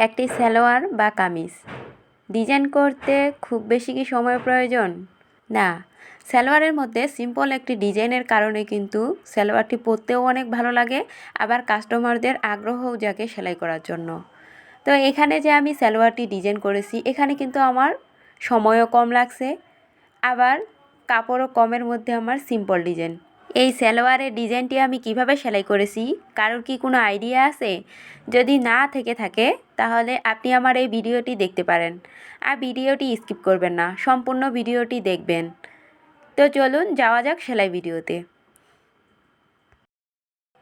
একটি সালোয়ার বা কামিজ ডিজাইন করতে খুব বেশি কি সময় প্রয়োজন? না, সালোয়ারের মধ্যে সিম্পল একটি ডিজাইনের কারণে কিন্তু সালোয়ারটি পরতেও অনেক ভালো লাগে, আবার কাস্টমারদের আগ্রহও জাগে সেলাই করার জন্য। তো এখানে যে আমি সালোয়ারটি ডিজাইন করেছি, এখানে কিন্তু আমার সময়ও কম লাগছে, আবার কাপড়ও কমের মধ্যে আমার সিম্পল ডিজাইন। এই সালোয়ারের ডিজাইনটি আমি কিভাবে সেলাই করেছি, কারোর কি কোনো আইডিয়া আছে? যদি না থেকে থাকে তাহলে আপনি আমার এই ভিডিওটি দেখতে পারেন, আর ভিডিওটি স্কিপ করবেন না, সম্পূর্ণ ভিডিওটি দেখবেন। তো চলুন যাওয়া যাক সেলাই ভিডিওতে।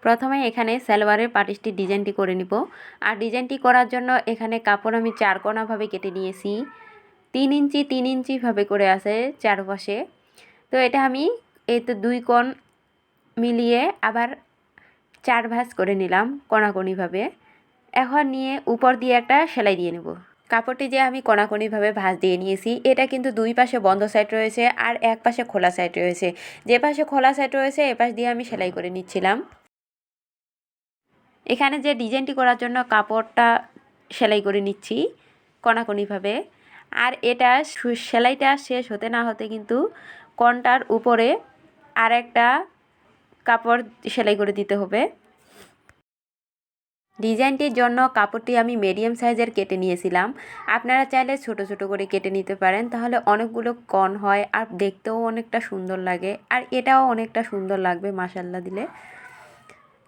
প্রথমে এখানে সালোয়ারের পাটিসটির ডিজাইনটি করে নিব। আর ডিজাইনটি করার জন্য এখানে কাপড় আমি 4 কোণাভাবে কেটে নিয়েছি। 3 ইঞ্চি 3 ইঞ্চিভাবে করে আছে চারপাশে। তো এটা আমি এই তো 2 কোণ মিলিয়ে আবার 4 ভাঁজ করে নিলাম কোণাকোণিভাবে। এখন নিয়ে উপর দিয়ে একটা সেলাই দিয়ে নেব। কাপড়টি যে আমি কোণাকোণিভাবে ভাঁজ দিয়ে নিয়েছি, এটা কিন্তু 2 পাশে বন্ধ সাইড রয়েছে আর এক পাশে খোলা সাইড রয়েছে। যে পাশে খোলা সাইড রয়েছে এ পাশ দিয়ে আমি সেলাই করে নিচ্ছিলাম। এখানে যে ডিজাইনটি করার জন্য কাপড়টা সেলাই করে নিচ্ছি কোণাকোণিভাবে। আর এটা সেলাইটা শেষ হতে না হতে কিন্তু কোণটার উপরে আর একটা কাপড় সেলাই করে দিতে হবে। ডিজাইনটির জন্য কাপড়টি আমি মিডিয়াম সাইজের কেটে নিয়েছিলাম। আপনারা চাইলে ছোট ছোট করে কেটে নিতে পারেন, তাহলে অনেকগুলো কোণ হয় আর দেখতেও অনেকটা সুন্দর লাগে, আর এটাও অনেকটা সুন্দর লাগবে মাশাআল্লাহ দিলে।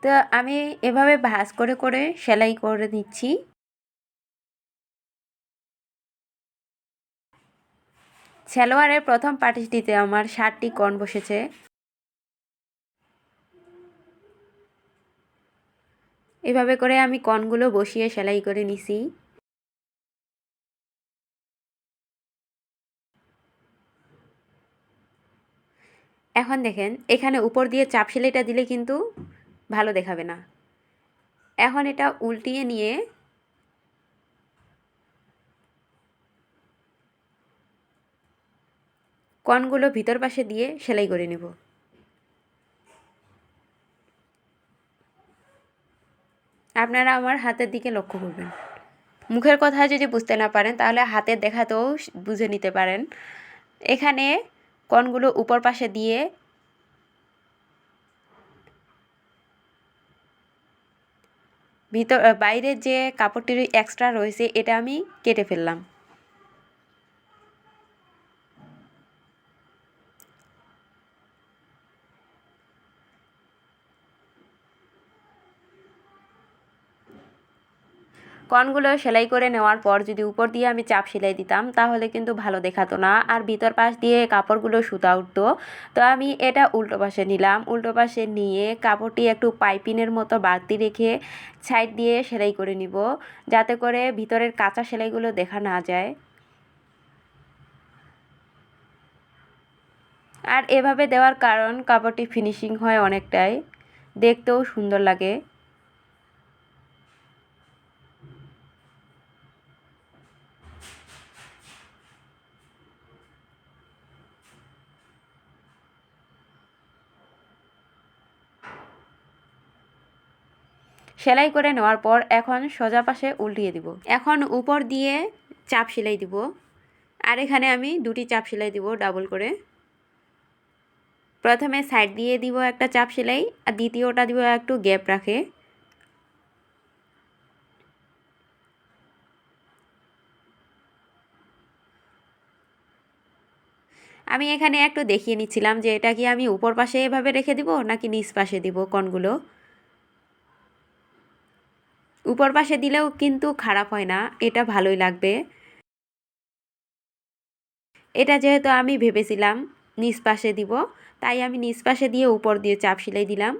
তো আমি এভাবে ভাঁজ করে করে সেলাই করে নিচ্ছি। সালোয়ারের প্রথম পাটিসটিতে আমার 7টি কোণ বসেছে। এভাবে করে আমি কোণগুলো বসিয়ে সেলাই করে নিছি। এখন দেখেন এখানে উপর দিয়ে চাপ সেলাইটা দিলে কিন্তু ভালো দেখাবে না। এখন এটা উল্টিয়ে নিয়ে কোণগুলো ভিতর পাশে দিয়ে সেলাই করে নেব। আপনারা আমার হাতের দিকে লক্ষ্য করবেন। মুখের কথা যদি বুঝতে না পারেন তাহলে হাতের দেখাতেও বুঝে নিতে পারেন। এখানে কোণগুলো উপর পাশে দিয়ে বাইরের যে কাপড়টির এক্সট্রা রয়েছে এটা আমি কেটে ফেললাম। কোণগুলো সেলাই করে নেওয়ার পর যদি উপর দিয়ে আমি চাপ সেলাই দিতাম তাহলে কিন্তু ভালো দেখাতো না, আর ভিতর পাশ দিয়ে কাপড়গুলো সুতা উঠতো। তো আমি এটা উল্টো পাশে নিলাম। উল্টো পাশে নিয়ে কাপড়টি একটু পাইপিনের মতো বাড়তি রেখে সাইড দিয়ে সেলাই করে নিব, যাতে করে ভিতরের কাঁচা সেলাইগুলো দেখা না যায়। আর এভাবে দেওয়ার কারণ কাপড়টি ফিনিশিং হয় অনেকটাই, দেখতেও সুন্দর লাগে। সেলাই করে নেওয়ার পর এখন সোজা পাশে উল্টিয়ে দিব। এখন উপর দিয়ে চাপ সেলাই দিব, আর এখানে আমি 2টি চাপ সেলাই দিব ডাবল করে। প্রথমে সাইড দিয়ে দিব একটা চাপ সেলাই, আর দ্বিতীয়টা দিব একটু গ্যাপ রাখে। আমি এখানে একটু দেখিয়ে নিচ্ছিলাম যে এটা কি আমি উপর পাশে এভাবে রেখে দিব নাকি নিচ পাশে দিব কোণগুলো। উপর পাশে দিলেও কিন্তু খারাপ হয় না, এটা ভালোই লাগবে। এটা যেহেতু আমি ভেবেছিলাম নিচ পাশে দিব, তাই আমি নিচ পাশে দিয়ে উপর দিয়ে চাপ সেলাই দিলাম।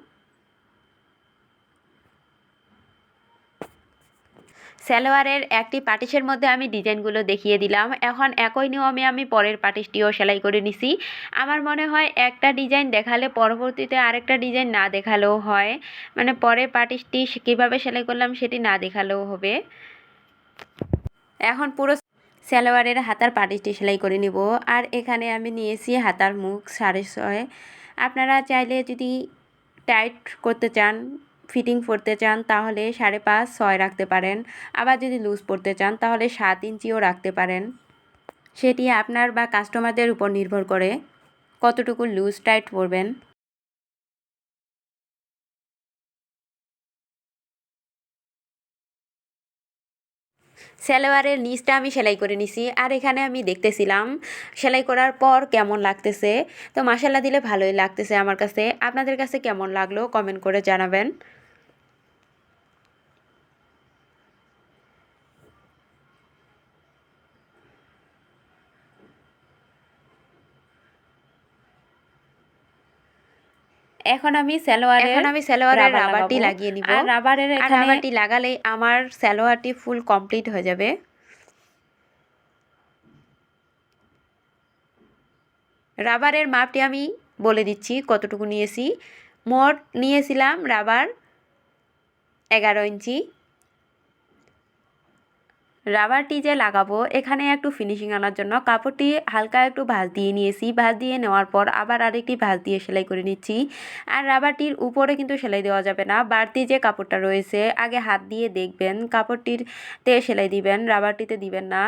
সালোয়ারের একটি পাটিসের মধ্যে আমি ডিজাইনগুলো দেখিয়ে দিলাম। এখন একই নিয়মে আমি পরের পাটিসটিও সেলাই করে নিছি। আমার মনে হয় একটা ডিজাইন দেখালে পরবর্তীতে আরেকটা ডিজাইন না দেখালেও হয়, মানে পরের পাটিসটি কীভাবে সেলাই করলাম সেটি না দেখালেও হবে। এখন পুরো সালোয়ারের হাতার পাটিসটি সেলাই করে নিব। আর এখানে আমি নিয়েছি হাতার মুখ 6.5। আপনারা চাইলে যদি টাইট করতে চান ফিটিং পরতে চান তাহলে 5.5-6 রাখতে পারেন, আবার যদি লুজ পরতে চান তাহলে 7 ইঞ্চিও রাখতে পারেন। সেটি আপনার বা কাস্টমারদের উপর নির্ভর করে কতটুকু লুজ টাইট পরবেন। সালোয়ারের নিচটা আমি সেলাই করে নিছি, আর এখানে আমি দেখতেছিলাম সেলাই করার পর কেমন লাগতেছে। তো মাশাআল্লাহ দিলে ভালোই লাগতেছে আমার কাছে। আপনাদের কাছে কেমন লাগলো কমেন্ট করে জানাবেন। এখন আমি সালোয়ারের রাবারটি লাগিয়ে নিব। আর রাবারটি লাগালেই আমার সালোয়ারটি ফুল কমপ্লিট হয়ে যাবে। রাবারের মাপটি আমি বলে দিচ্ছি কতটুকু নিয়েছি। মোট নিয়েছিলাম রাবার 11 ইঞ্চি। রাবারটি যে লাগাবো এখানে একটু ফিনিশিং আনার জন্য কাপড়টি হালকা একটু ভাঁজ দিয়ে নিয়েছি। ভাঁজ দিয়ে নেওয়ার পর আবার আরেকটি ভাঁজ দিয়ে সেলাই করে নিচ্ছি। আর রাবারটির উপরে কিন্তু সেলাই দেওয়া যাবে না, বাড়তি যে কাপড়টা রয়েছে আগে হাত দিয়ে দেখবেন, কাপড়টিতে সেলাই দিবেন, রাবারটিতে দিবেন না।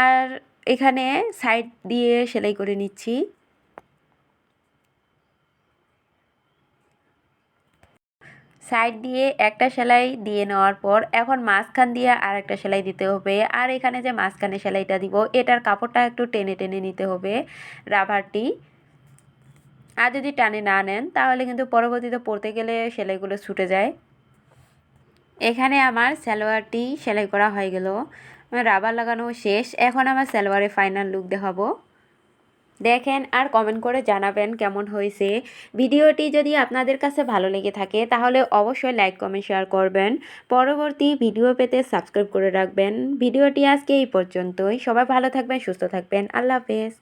আর এখানে সাইড দিয়ে সেলাই করে নিচ্ছি। সাইড দিয়ে একটা সেলাই দিয়ে নেওয়ার পর এখন মাঝখান দিয়ে আর একটা সেলাই দিতে হবে। আর এখানে যে মাঝখানে সেলাইটা দিব এটার কাপড়টা একটু টেনে টেনে নিতে হবে রাবারটি। আর যদি টানে না নেন তাহলে কিন্তু পরবর্তীতে পরতে গেলে সেলাইগুলো ছুটে যায়। এখানে আমার সালোয়ারটি সেলাই করা হয়ে গেল, রাবার লাগানো শেষ। এখন আমার সালোয়ারের ফাইনাল লুক দেখাবো। দেখেন আর কমেন্ট করে জানাবেন কেমন হয়েছে। ভিডিওটি যদি আপনাদের কাছে ভালো লেগে থাকে তাহলে অবশ্যই লাইক কমেন্ট শেয়ার করবেন। পরবর্তী ভিডিও পেতে সাবস্ক্রাইব করে রাখবেন। ভিডিওটি আজকে এই পর্যন্তই। সবাই ভালো থাকবেন, সুস্থ থাকবেন। আল্লাহ হাফেজ।